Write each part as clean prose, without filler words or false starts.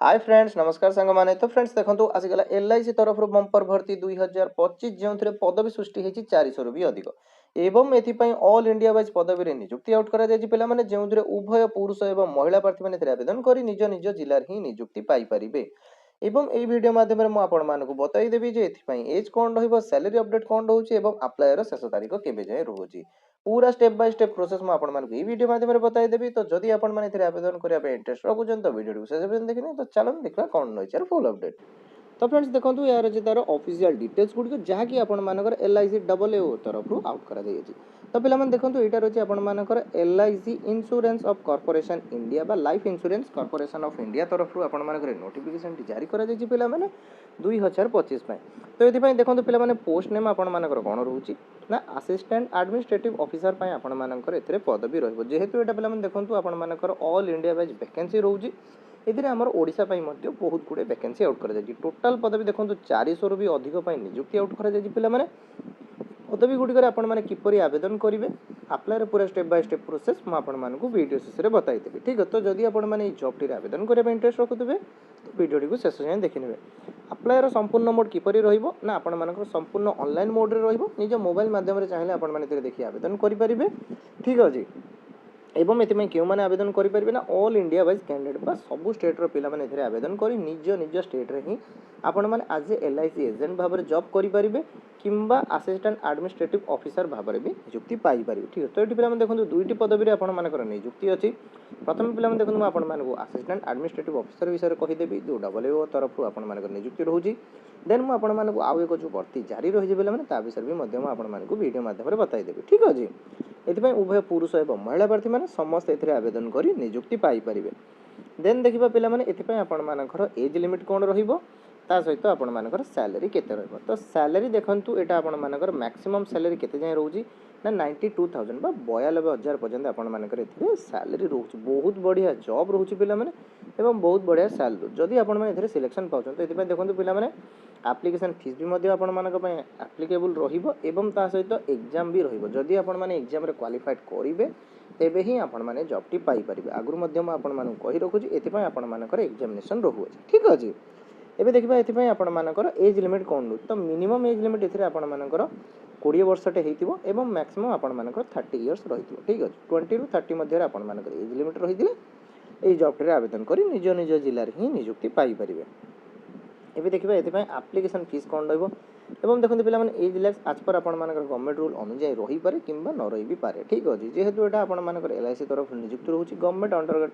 Hi friends नमस्कार सांग माने तो फ्रेंड्स देखंतु आसिगला एलआईसी तरफ बंपर भर्ती 2025 जो पदवी सृष्टि होती 400 रु भी अधिक एवं एथिपाई ऑल इंडिया वाइज पदवी नियुक्ति आउट करा जायछि पिला माने जेउथरे उभय पुरुष एवं महिला प्रार्थी माने आवेदन करी निज निज जिल्ला ही नियुक्ति पाई परिबे एवं एई वीडियो माध्यम मु आपण मानकु बताई देबी जे एथिपाई एज कोन रहइबो सैलरी अपडेट कोन रहउछि एवं अप्लायर शेष तारीख केबे जाय रहउछि पूरा स्टेप बाय स्टेप प्रोसेस मु आपण मानकु ई वीडियो माध्यम रे बताई देबी तो जदि आपण माने एथिरे आवेदन करिया पे इंटरेस्ट रखुछन तो वीडियो को शेष पर्यंत देखिने तो चलन देखा कोन रहिछि फुल अपडेट। तो फ्रेंड्स देखो यार अच्छे तार ऑफिशियल डिटेल्स गुड़िक जहाँकि आपर एलआईसी डबल ए तरफ आउट कर तो पे देखो यहाँ रही आपर LIC insurance of corporation India बा life insurance corporation of India तरफ आपर नोटिफिकेशन जारी कर पे 2025 तो ये देखो पे पोस्ट नेम आपर कौन रोचे ना असिस्टेंट एडमिनिस्ट्रेटिव ऑफिसर आपर पदवी रेतु ये पे देखो आपर ऑल इंडिया वाइज वैकेंसी रोचे एथिरे हमर ओडिशा पई मध्य बहुत गुडे वैकेंसी आउट करा जायछि टोटल पदवी देखंतु 400 रु भी अधिक पई नियुक्ति आउट करा जायछि पिला माने पदवी गुडी करे आपण माने किपरि आवेदन करिवे अप्लाई रे पूरा स्टेप बाय स्टेप प्रोसेस म आपण मानकु वीडियो शेष रे बताई देबी ठीक है। तो जदि आपण माने ई जॉब टी आवेदन करे इंटरेस्ट रखुतबे तो वीडियो टी को शेष जाय देखिनेबे अप्लाई रो संपूर्ण मोड किपरि रहिबो ना आपण मानकर संपूर्ण ऑनलाइन मोड रे रहिबो निज मोबाइल माध्यम रे चाहिले आपण माने देखि आवेदन करि परिबे ठीक अछि एवं एथिପାଇଁ केउमाने आवेदन करि परिबे ना ऑल इंडिया वाइज कैंडिडेट बा सब स्टेट रो पिला माने एथिरे आवेदन करि निज निज स्टेट रे ही आपण माने आज एलआईसी एजेंट भाबरे जॉब करि परिबे किंबा असिस्टेंट एडमिनिस्ट्रेटिव ऑफिसर भाबरे भी नियुक्ति पाई परिबे ठीक है। तो एठी पिला माने देखंतु दुईटी पदवी रे आपण मानकर नियुक्ति अछि प्रथम पिला माने देखंतु आपण मानकु असिस्टेंट एडमिनिस्ट्रेटिव ऑफिसर विषय कहि देबी जो डबल ए तरफ आपण मानकर नियुक्ति रहउची देन मु आपण मानकु आउ एको जो भर्ती जारी रहि जेबे माने ता विषय भी मध्यम आपण मानकु वीडियो माध्यम रे बताई देबी ठीक अछि। एथिପାଇଁ उभय पुरुष एवं महिला प्रार्थी मैंने समस्त एथिरे आवेदन करी नियुक्ति पाई परिबे देन देखिबा पिला माने एथिପାଇଁ आपण मानकर एज लिमिट कोन रहिबो ता सहित आपण मानकर सैलरी केते रहइबो तो सैलरी देखंतु एटा आपण मानकर मैक्सिमम सैलरी केते जाय रहउची ना 92000 बा 92000 पर्यंत आपण मानकर एथिरे सैलरी रहउची बहुत बढ़िया जॉब रहउची पिला माने एवं बहुत बढ़िया सैलरी जदि आपण माने एथिरे सिलेक्शन पाउछन तो एथिପାଇଁ देखंतु पिला माने एप्लिकेशन फीस भी मध्य आपण मानक पय एप्लीकेबल रहिबो एवं ता सहित एग्जाम भी रहिबो जदि आपण माने एग्जाम रे क्वालिफाइड करिवे तेबे ही आपण माने जॉब टी पाई परिबे आगुर मध्यम आपण माने कहि रखुची एथिପାଇଁ आपण मानकर एग्जामिनेशन रहउची ठीक अछि। एबे देखिबा एथिପାଇଁ आपण मानकर एज लिमिट कोन तो मिनिमम एज लिमिट एथिरे आपण मानकर 20 वर्षटे हेतिबो एवं मैक्सिमम आपण मानकर 30 इयर्स रहितिबो ठीक अछि 20 रु 30 मध्य रे आपण मानकर एज लिमिट रहिदिले एई जॉब रे आवेदन करी निज निज जिल्ला रे ही नियुक्ति पाई परिबे। एबे देखिबा एथिପାଇଁ एप्लिकेशन फीस कोन रहइबो एवं देखंतु पिला माने एज लेस आज पर आपण मानकर गवर्नमेंट रूल अनुसार रही पारे किंबा न रही भी पारे ठीक अछि जेहेतु एटा आपण मानकर एलआईसी तरफ नियुक्त रहउची गवर्नमेंट अंडर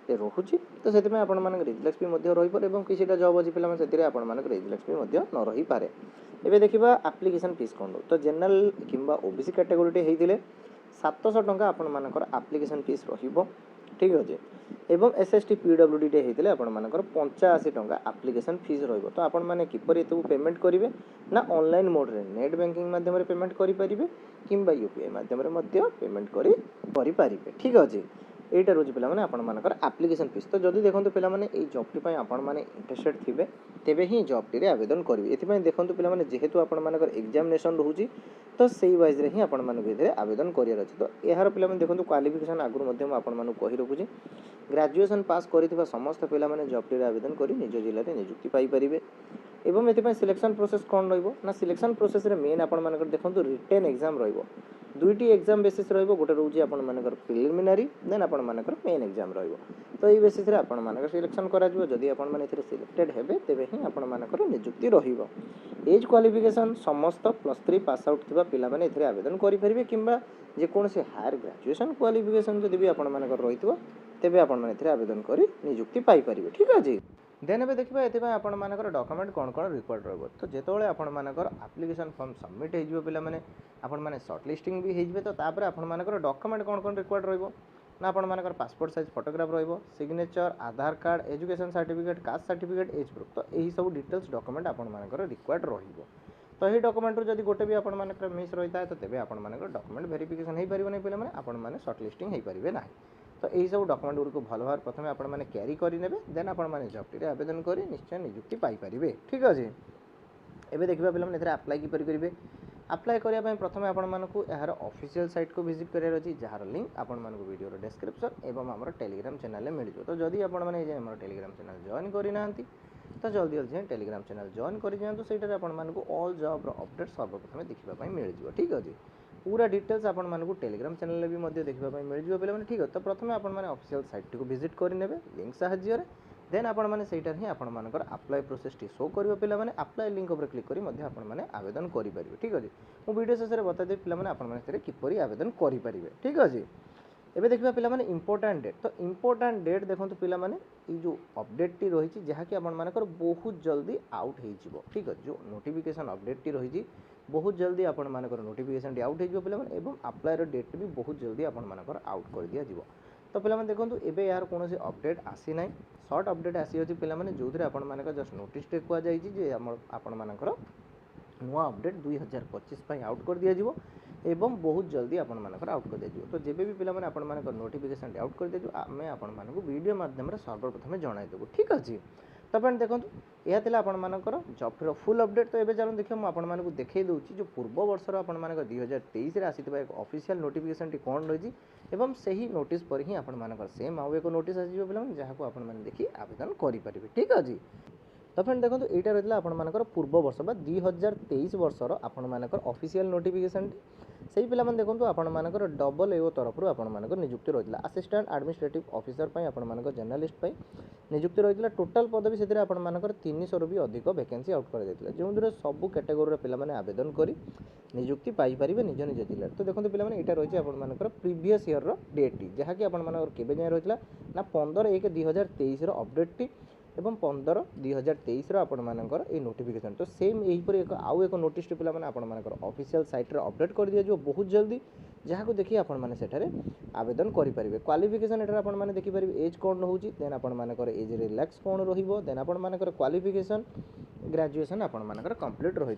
ए रहउची तो सेतिमै आपण मानकर एज लेस भी मध्य रही पारे एवं किछिटा जॉब अछि पिला माने सेतिरे आपण मानकर एज लेस भी मध्य न रही पारे। एबे देखिबा एप्लिकेशन फीस कोन तो जनरल किंबा ओबीसी कैटेगरी टे हेतिले 700 टंका आपण मानकर एप्लिकेशन फीस रहिबो ठीक अछि एवं एसएसटी पीडब्ल्यूडी टे हेतिले आपण मानकर 85 टंका एप्लिकेशन फीस रहिबो तो आपण माने किपरि एतु पेमेंट करिवे ना ऑनलाइन मोड रे नेट बैंकिंग माध्यम रे पेमेंट करि परिबे किंबा यूपीआई माध्यम रे मध्य पेमेंट करि परिबे ठीक अछि एटा रोज पिला माने आपण मानकर एप्लिकेशन फीस तो जदी देखंतु पिला माने ए जॉब टी पय आपण माने इंटरेस्टेड थिबे तेबे ही जॉब टी रे आवेदन करिवे एथि पय देखंतु पिला माने जेहेतु आपण मानकर एग्जामिनेशन रहउची तो सेही वाइज रे ही आपण माने भितरे आवेदन करियर अछि तो एहार पिला माने देखंतु क्वालिफिकेशन आगुर मध्यम आपण माने कहि रखुची ग्रेजुएशन पास करिथिबा समस्त पिला माने जॉब टी रे आवेदन करी निज जिल्ला रे नियुक्ति पाई परिबे एवं एथि सिलेक्शन प्रोसेस कोन रहइबो ना सिलेक्शन प्रोसेस रे मेन आपण मानकर देखंतु रिटन एग्जाम रहइबो दुईटी एग्जाम बेसिस रहइबो गोटे रहउची आपण मानकर प्रिलिमिनरी देन आपण मानकर मेन एग्जाम रहइबो तो ई बेसिस रे आपण मानकर सिलेक्शन करा जिवो जदी आपण माने एथिरे सिलेक्टेड हेबे तेबे ही आपण मानकर नियुक्ति रहिबो। एज क्वालिफिकेशन समस्त +3 पास आउट थिबा पिला माने एथिरे आवेदन करि परिबे किंबा जे कोनसे हायर ग्रेजुएशन क्वालिफिकेशन जदी भी आपण मानकर रहितबो तेबे आपण माने एथिरे आवेदन करि नियुक्ति पाई परिबे ठीक अछि। देन एबे देखिबा एथिबा आपण मानकर डॉक्यूमेंट कोन कोन रिक्वायर्ड रहबो तो जेतोळे आपण मानकर एप्लिकेशन फॉर्म सबमिट हे जिवो पिला माने आपण माने शॉर्ट लिस्टिंग भी हे जिवे तो तापर आपण मानकर डॉक्यूमेंट कोन कोन रिक्वायर्ड रहबो ना आपण मानकर पासपोर्ट साइज फोटोग्राफ रहबो signature Aadhaar card education certificate caste certificate age proof तो एही सब डिटेल्स डॉक्यूमेंट आपण मानकर रिक्वायर्ड रहबो तो एही डॉक्यूमेंट रो जदी गोटे भी आपण मानकर मिस रहिता है तो तेबे आपण मानकर डॉक्यूमेंट वेरिफिकेशन हे परिबो नै पिला माने आपण माने शॉर्ट लिस्टिंग हे परिबे नाही तो यही सब डॉक्यूमेंट गुड़ को भल भाव प्रथम आपण मैंने क्यारी करने देन आपण मैंने जॉब टी आवेदन करी निश्चय नियुक्ति पाई परिबे ठीक अछि। एबे देखिबा पिला माने एथरे अप्लाई कि करेंगे अप्लाई करने प्रथम आपको यार ऑफिशियल साइट को विजिट करार अच्छी जार लिंक आपको वीडियो डिस्क्रिप्शन एवं आम टेलीग्राम चैनल में मिल तो जदि आप टेलीग्राम चैनल जॉइन करना तो जल्दी जल्दी टेलीग्राम चैनल जॉइन कर दिखाँ से आपको ऑल जॉब अपडेट सर्वप्रथम देखा मिल जाए ठीक अच्छे पूरा डिटेल्स आपको टेलीग्राम चैनल भी देखा मिल जाए पे ठीक है तो प्रथम आपने ऑफिशियल साइट को विजिट करेंगे लिंक साहाय्य देन आपने सहीटार ही आपर अप्लाई प्रोसेस टी शो कर पे अप्लाई लिंक उपर क्लिक कर आवेदन करेंगे ठीक अच्छे मुझे वीडियो शेष में बताइए पे किपर आवेदन करेंगे ठीक अच्छे एबे देखा पे इंपोर्टाट डेट तो इंपोर्टाट डेट देखो पे जो अपडेट टी रही जहाँकि आपर बहुत जल्दी आउट हो ठीक है जो नोटिफिकेशन अपडेट टी रही बहुत जल्दी आपर नोटिफिकेशन आउट हो अप्लाई डेट भी बहुत जल्दी आपर आउट कर दिया तो पे देखो एबे यार कौन अपडेट आसी ना सर्ट अपडेट आसी अच्छी पे जो आप जस्ट नोटिस कहुई आपण मानकर नुआ अपडेट 2025 आउट कर दिया एवं बहुत जल्दी आपर आउट कर दिया तो जब भी पे आप नोटिफिकेशन आउट कर दिया आम आपको वीडियो मध्यम सर्वप्रथम जनईदेवु ठीक अच्छे तो फ्रेंड देखो यह आपर जॉब फुल अपडेट तो ये चलो देखिए मुझे आपको देखई दूसरी जो पूर्व वर्षर आप 2023 आसी एक ऑफिशियल नोटिफिकेशन टी कौन रही एवं सही नोटिस पर ही आपर सेम आउ एक नोटिस आसो पे जहाँ को आपने देखिए आवेदन करेंगे ठीक अच्छे तो फ्रेंड देखो यहाँ रही आपर पूर्व वर्ष 2023 वर्षर आपर ऑफिशियल नोटिफिकेशन से ही पे देखो आपर डबल एओ तरफ आपर नियुक्ति रही है असिस्टेंट एडमिनिस्ट्रेटिव ऑफिसर आपर जर्नालीस्ट नियुक्ति रही है टोटाल पदवी से आपर 300 भी अधिक वैकेंसी आउट कर जो सबू कैटेगोरी पे आवेदन कर नियुक्ति पाइपर निज निज जिले तो देखो पे यहाँ रही है आपर प्रीवियस इयर डेट टी जहाँकि आपके जाए रही ना 15/1/2023 अपडेट टी एवं 15/2023 आपर ये नोटिफिकेशन तो सेम यहीपर एक आउ एक नोटिस टी पे आपर ऑफिशियल साइट अपडेट कर दिया बहुत जल्दी जहाँ को देखिए आपने सेठारे आवेदन करेंगे क्वालिफिकेशन एठार आपने देखिपारे एज कौन हो देन आपर एज रिलैक्स कौन रन आपर क्वालिफिकेशन ग्रेजुएशन आपर कंप्लीट रही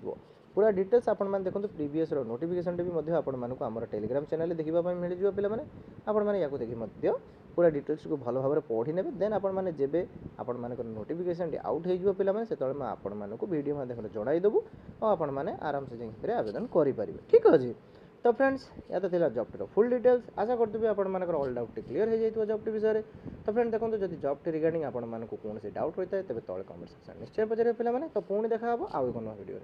पूरा डिटेल्स आपने देखो प्रीवियस नोटिफिकेशन भी आपर टेलीग्राम चैनल देखा मिल जाए पे आपको देखिए पूरा डिटेल्स को भल भाव पढ़ी ने देन आपने जब आपण नोटिफिकेशन आउट हो पे से आपको वीडियो माध्यम जनईदेवु और आपने आराम से जाकर आवेदन करेंगे ठीक अच्छे तो फ्रेंड्स या तो थी जॉब टी फुल डिटेल्स आशा करते आपर ऑल डाउट क्लीयर हो जाए जॉब टी विषय तो फ्रेंड देखो जब जॉब टी रिगार्डिंग आपको कौन से डाउट होता है तेज तले कमेंट सेक्शन निश्चय पचारे पे तो पुणी देखा आउ एक नुआ वीडियो।